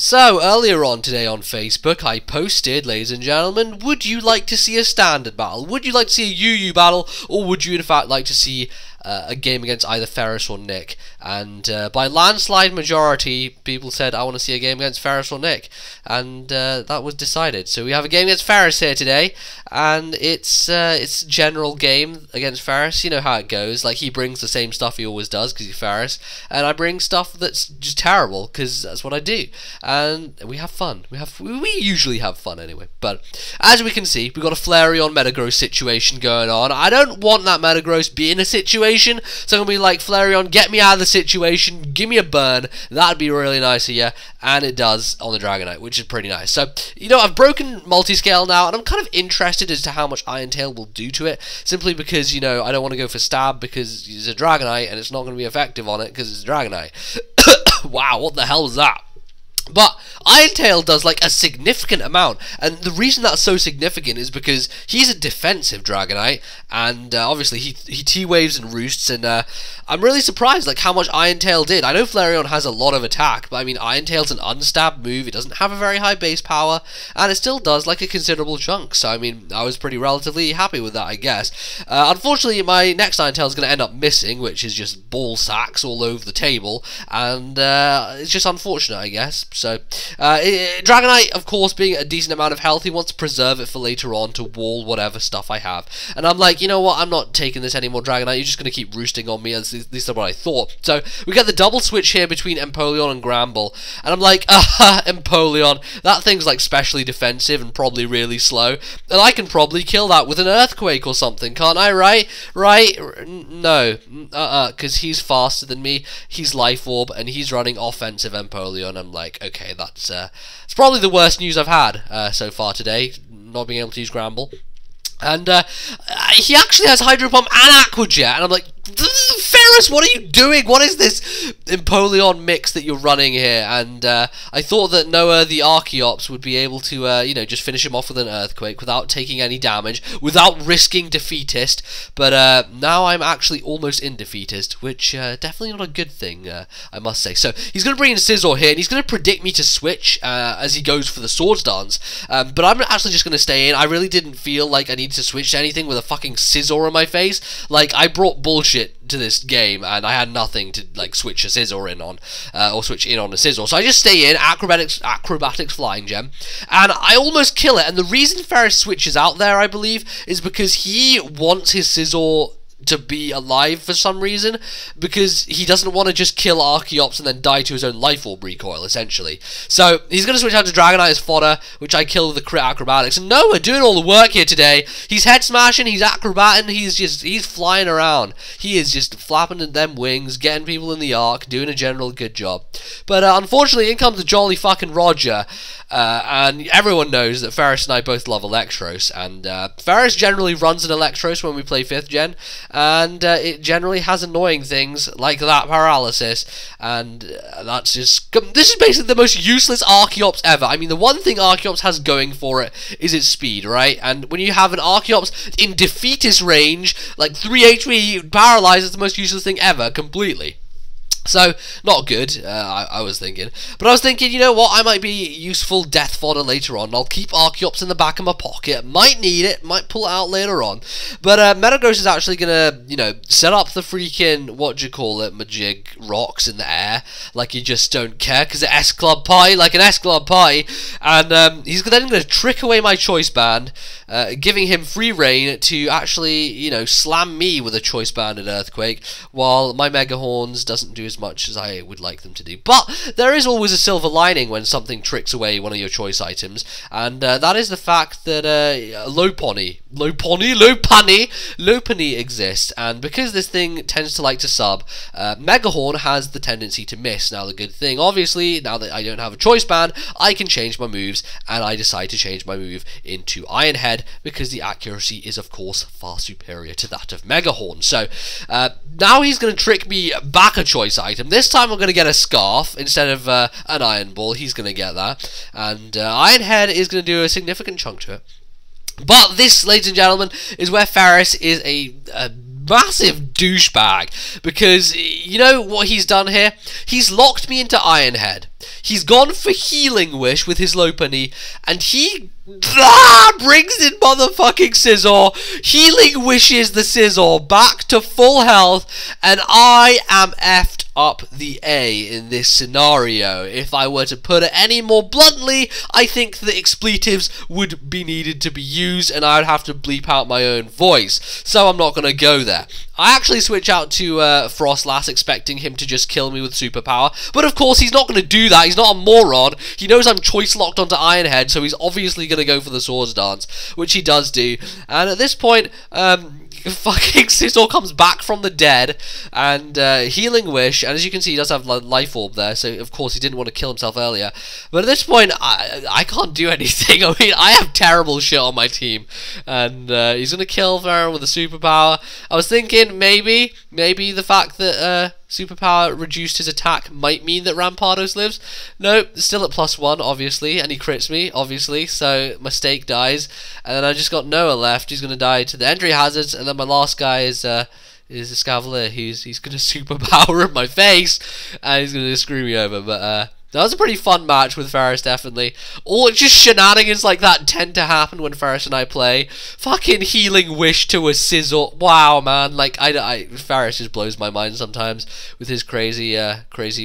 So, earlier on today on Facebook, I posted, ladies and gentlemen, would you like to see a standard battle? Would you like to see a UU battle? Or would you, in fact, like to see a game against either Ferris or Nick? And by landslide majority, people said, I want to see a game against Ferris or Nick. And that was decided. So we have a game against Ferris here today. And it's a general game against Ferris. You know how it goes. Like, he brings the same stuff he always does, because he's Ferris. And I bring stuff that's just terrible, because that's what I do. And we have fun. We usually have fun anyway. But as we can see, we've got a Flareon Metagross situation going on. I don't want that Metagross be in a situation, so I'm gonna be like, Flareon, get me out of the situation, give me a burn. That'd be really nice of you. And it does on the Dragonite, which is pretty nice. So, you know, I've broken multi-scale now, and I'm kind of interested as to how much Iron Tail will do to it, simply because, you know, I don't want to go for stab because it's a Dragonite and it's not going to be effective on it because it's a Dragonite. Wow, what the hell is that? But Iron Tail does like a significant amount, and the reason that's so significant is because he's a defensive Dragonite, and obviously he T-waves and roosts, and I'm really surprised like how much Iron Tail did. I know Flareon has a lot of attack, but I mean Iron Tail's an unstabbed move, it doesn't have a very high base power, and it still does like a considerable chunk, so I mean I was pretty relatively happy with that, I guess. Unfortunately my next Iron Tail is going to end up missing, which is just ball sacks all over the table, and it's just unfortunate, I guess. So, Dragonite, of course, being a decent amount of health, he wants to preserve it for later on to wall whatever stuff I have. And I'm like, you know what, I'm not taking this anymore, Dragonite, you're just going to keep roosting on me, at least that's what I thought. So, we get the double switch here between Empoleon and Gramble, and I'm like, Empoleon, that thing's like specially defensive and probably really slow, and I can probably kill that with an Earthquake or something, can't I, right? No, because he's faster than me, he's Life Orb, and he's running offensive Empoleon. I'm like, okay, that's it's probably the worst news I've had so far today, not being able to use Gramble. And he actually has Hydro Pump and Aqua Jet, and I'm like, Ferris, what are you doing? What is this Empoleon mix that you're running here? And I thought that Noah the Archeops would be able to, you know, just finish him off with an Earthquake without taking any damage, without risking Defeatist. But now I'm actually almost in Defeatist, which definitely not a good thing, I must say. So he's going to bring in Scizor here, and he's going to predict me to switch as he goes for the Swords Dance. But I'm actually just going to stay in. I really didn't feel like I needed to switch to anything with a fucking Scizor in my face. Like, I brought bullshit to this game, and I had nothing to like switch a Scizor in on, or switch in on a Scizor. So I just stay in, Acrobatics Flying Gem, and I almost kill it. And the reason Ferris switches out there, I believe, is because he wants his Scizor to be alive for some reason, because he doesn't want to just kill Archeops and then die to his own Life Orb recoil, essentially. So he's going to switch out to Dragonite as fodder, which I kill with the crit Acrobatics. And no, we're doing all the work here today. He's head smashing, he's acrobating, he's flying around. He is just flapping at them wings, getting people in the arc, doing a general good job. But unfortunately, in comes the jolly fucking Roger. And everyone knows that Ferris and I both love Electros, and Ferris generally runs an Electros when we play 5th gen, and it generally has annoying things like that paralysis, and that's just, this is basically the most useless Archeops ever. I mean, the one thing Archeops has going for it is its speed, right? And when you have an Archeops in Defeatist range, like 3 HP, paralyze is the most useless thing ever, completely. So, not good, I was thinking. But I was thinking, you know what, I might be useful death fodder later on. I'll keep Archeops in the back of my pocket. Might need it, might pull it out later on. But Metagross is actually going to, you know, set up the freaking, Majig rocks in the air. Like you just don't care, because it's S-Club Pie, like an S-Club Pie. And he's then going to trick away my Choice Band, giving him free reign to actually, you know, slam me with a Choice Band and Earthquake, while my Mega Horns doesn't do as much as I would like them to do. But there is always a silver lining when something tricks away one of your choice items, and that is the fact that Lopunny exists, and because this thing tends to like to sub, Megahorn has the tendency to miss. Now the good thing, obviously, now that I don't have a choice band, I can change my moves, and I decide to change my move into Iron Head, because the accuracy is of course far superior to that of Megahorn. So now he's going to trick me back a choice item. This time I'm going to get a Scarf instead of an Iron Ball. He's going to get that, and Iron Head is going to do a significant chunk to it. But this, ladies and gentlemen, is where Ferris is a massive douchebag, because you know what he's done here? He's locked me into Iron Head. He's gone for Healing Wish with his Lopunny, and he brings in motherfucking Scizor, Healing Wishes the Scizor back to full health, and I am effed up the A in this scenario. If I were to put it any more bluntly, I think the expletives would be needed to be used, and I would have to bleep out my own voice, so I'm not going to go there. I actually switch out to Frostlass, expecting him to just kill me with superpower, but of course he's not going to do that. He's not a moron. He knows I'm choice locked onto Iron Head, so he's obviously going to go for the Swords Dance, which he does do. And at this point, fucking Scizor comes back from the dead, and Healing Wish, and as you can see he does have Life Orb there, so of course he didn't want to kill himself earlier. But at this point, I can't do anything. I mean, I have terrible shit on my team, and he's going to kill Farron with a superpower. I was thinking maybe the fact that superpower reduced his attack might mean that Rampardos lives. Nope, still at +1, obviously, and he crits me, obviously, so my stake dies. And then I just got Noah left, who's going to die to the entry hazards, and then my last guy is a Scavalier, he's going to superpower in my face, and he's going to screw me over. But that was a pretty fun match with Ferris, definitely. All just shenanigans like that tend to happen when Ferris and I play. Fucking Healing Wish to a Scizor. Wow, man. Like, Ferris just blows my mind sometimes with his crazy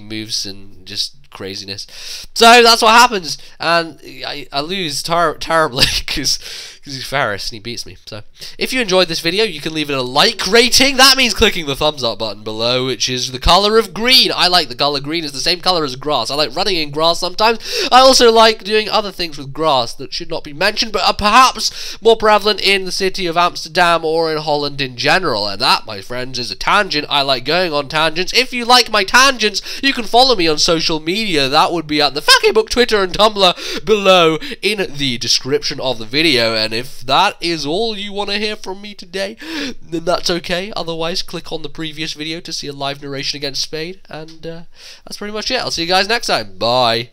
moves and just craziness. So that's what happens, and I lose terribly because he's Ferris and he beats me. So if you enjoyed this video, you can leave it a like rating. That means clicking the thumbs up button below, which is the color of green. I like the color green. It's the same color as grass. I like running in grass sometimes. I also like doing other things with grass that should not be mentioned, but are perhaps more prevalent in the city of Amsterdam or in Holland in general. And that, my friends, is a tangent. I like going on tangents. If you like my tangents, you can follow me on social media. That would be at the Facebook, Twitter, and Tumblr below in the description of the video. And if that is all you want to hear from me today, then that's okay. Otherwise, click on the previous video to see a live narration against Spade. And that's pretty much it. I'll see you guys next time. Bye.